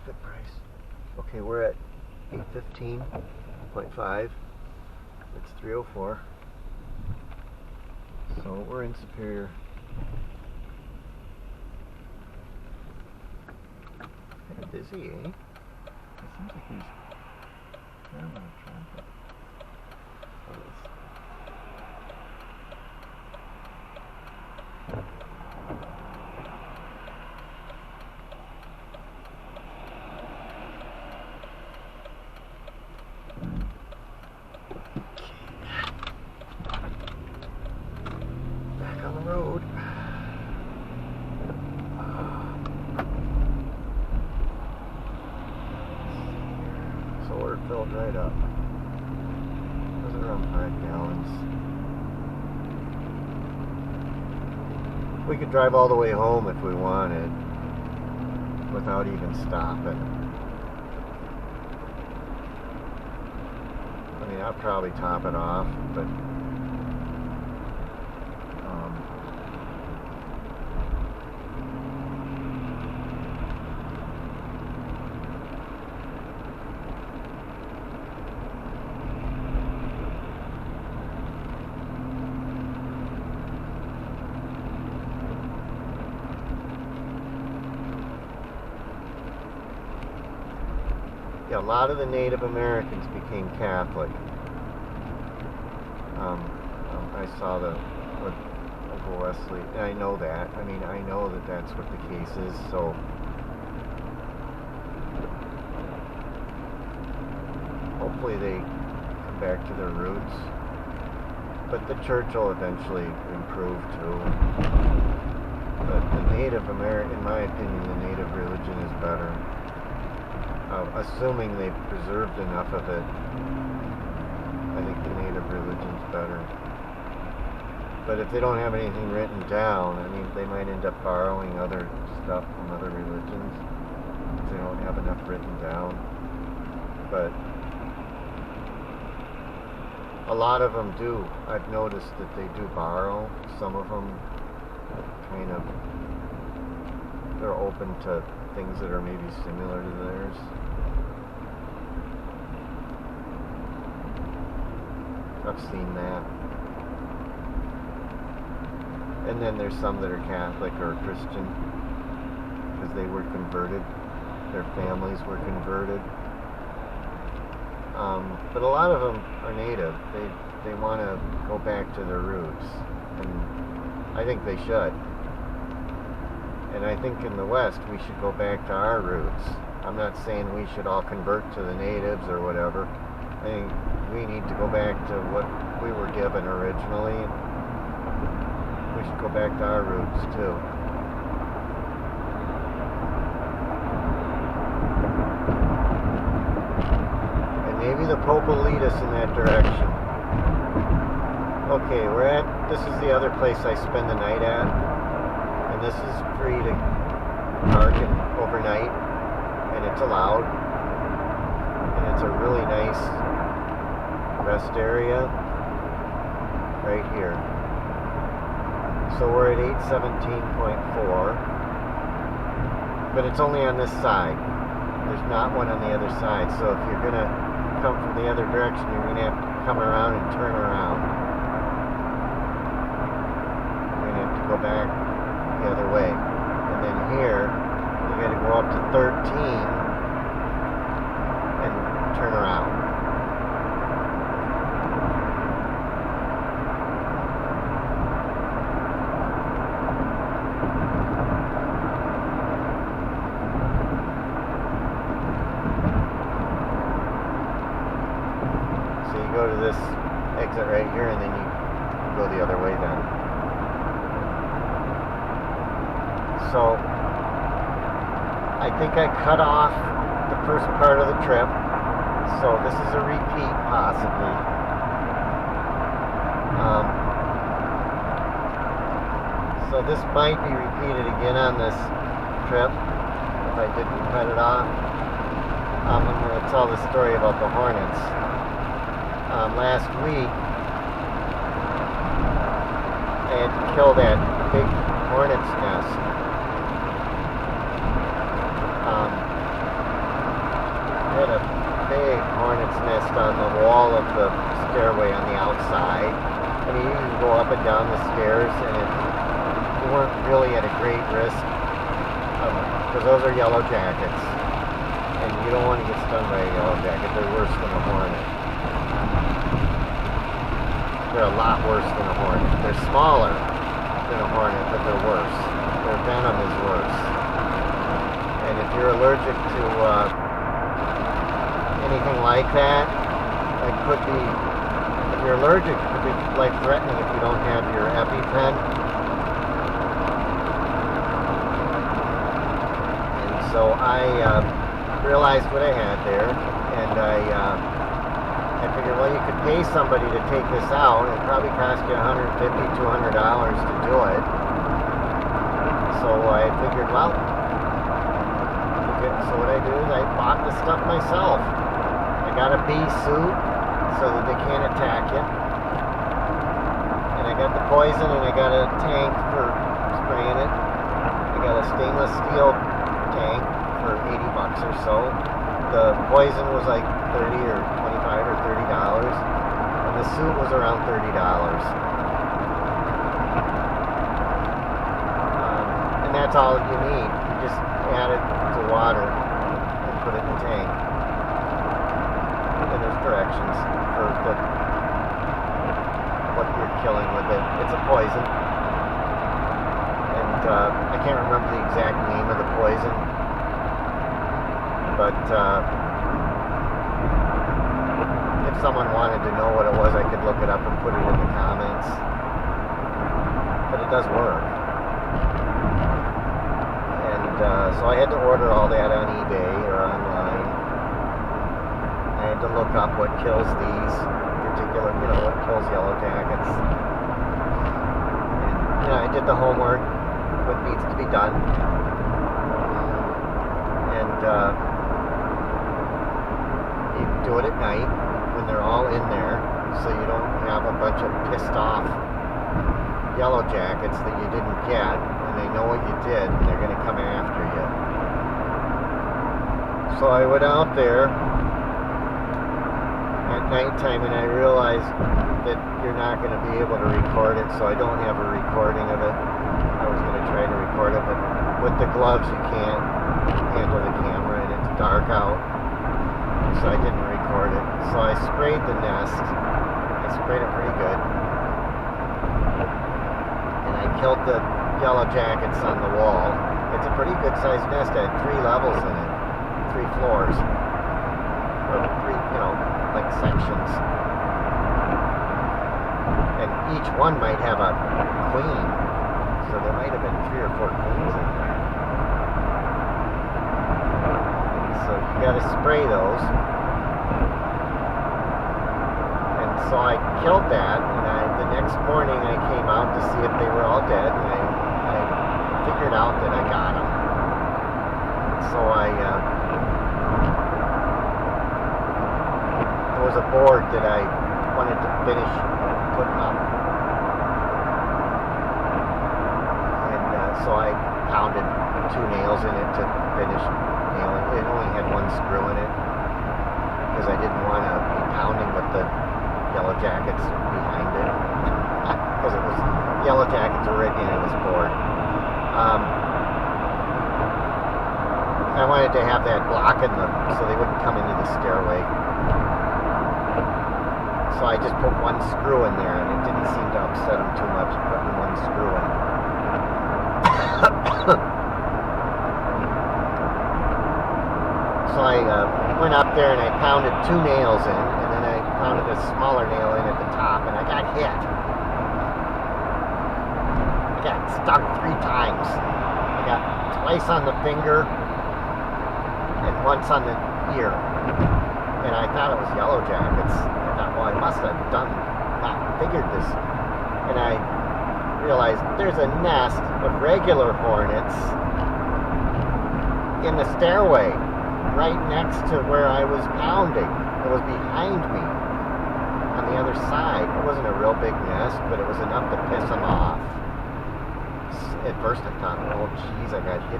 Good price. Okay, we're at 815.5. It's 304. So we're in Superior. Kind of busy, eh? It seems like there's a fair amount of traffic. Oh, this. Back on the road. Solar filled right up. Was it around 5 gallons? We could drive all the way home if we wanted, without even stopping. I mean, I'll probably top it off, but yeah, a lot of the Native Americans became Catholic. I saw what Uncle Wesley, and I know that. I mean, I know that that's what the case is, so hopefully they come back to their roots. But the church will eventually improve too. But the Native American, in my opinion, the Native religion is better. Assuming they've preserved enough of it, I think the Native religion's better. But if they don't have anything written down, I mean, they might end up borrowing other stuff from other religions if they don't have enough written down. But a lot of them do. I've noticed that they do borrow. Some of them kind of, they're open to things that are maybe similar to theirs. I've seen that. And then there's some that are Catholic or Christian because they were converted. Their families were converted. But a lot of them are Native. They want to go back to their roots. And I think they should. And I think in the West we should go back to our roots. I'm not saying we should all convert to the natives or whatever. I think we need to go back to what we were given originally. We should go back to our roots too. And maybe the Pope will lead us in that direction. Okay, this is the other place I spend the night at. And this is free to park overnight. And it's allowed. And it's a really nice rest area right here. So we're at 817.4, but it's only on this side. There's not one on the other side. So if you're going to come from the other direction, you're going to have to come around and turn around. You're going to have to go back the other way. And then here, you got to go up to 13 and turn around. Go to this exit right here, and then you go the other way then. So I think I cut off the first part of the trip, so this is a repeat possibly. So this might be repeated again on this trip if I didn't cut it off. I'm going to tell the story about the hornets. Last week, I had to kill that big hornet's nest. hornet's nest on the wall of the stairway on the outside. I mean, you can go up and down the stairs, and you weren't really at a great risk, because those are yellow jackets, and you don't want to get stung by a yellow jacket. They're worse than a hornet. They're a lot worse than a hornet. They're smaller than a hornet, but they're worse. Their venom is worse. And if you're allergic to anything like that, it could be, if you're allergic, it could be life-threatening if you don't have your EpiPen. And so I realized what I had there, and I figured, well, you could pay somebody to take this out. It probably cost you $150, $200 to do it. So I figured, well, so what I do is I bought the stuff myself. I got a bee suit so that they can't attack you. And I got the poison, and I got a tank for spraying it. I got a stainless steel tank for $80 or so. The poison was like $30 or $25 or $30, and the suit was around $30. And that's all you need. You just add it to water and put it in the tank. And there's directions for what you're killing with it. It's a poison, and I can't remember the exact name of the poison. But if someone wanted to know what it was, I could look it up and put it in the comments. But it does work. And so I had to order all that on eBay or online. I had to look up what kills these particular, what kills yellow jackets. And, I did the homework, what needs to be done. And you do it at night when they're all in there, so you don't have a bunch of pissed off yellow jackets that you didn't get, and they know what you did, and they're going to come after you. So I went out there at nighttime, and I realized that you're not going to be able to record it, so I don't have a recording of it. I was going to try to record it, but with the gloves you can't handle the camera, and it's dark out, so I didn't record it. So I sprayed the nest. I sprayed it pretty good, and I killed the yellow jackets on the wall. It's a pretty good sized nest. It had 3 levels in it, 3 floors, or 3, like sections, and each one might have a queen, so there might have been 3 or 4 queens in there. So you got to spray those. And so I killed that, and the next morning I came out to see if they were all dead, and I figured out that I got them. So there was a board that I wanted to finish putting up. And so I pounded 2 nails in it to finish nailing. It only had 1 screw in it, because I didn't want to be pounding with the yellow jackets behind it, because it was yellow jackets were right into this board. I wanted to have that blocking them so they wouldn't come into the stairway. So I just put 1 screw in there, and it didn't seem to upset them too much putting 1 screw in. So I went up there and I pounded 2 nails in, and then I pounded a smaller nail in at the top, and I got hit. I got stuck 3 times. I got twice on the finger and once on the ear. And I thought it was yellow jackets. I thought, well, I must have not figured this. And I realized there's a nest of regular hornets in the stairway, right next to where I was pounding. It was behind me on the other side. It wasn't a real big nest, but it was enough to piss them off. At first I thought, oh geez, I got hit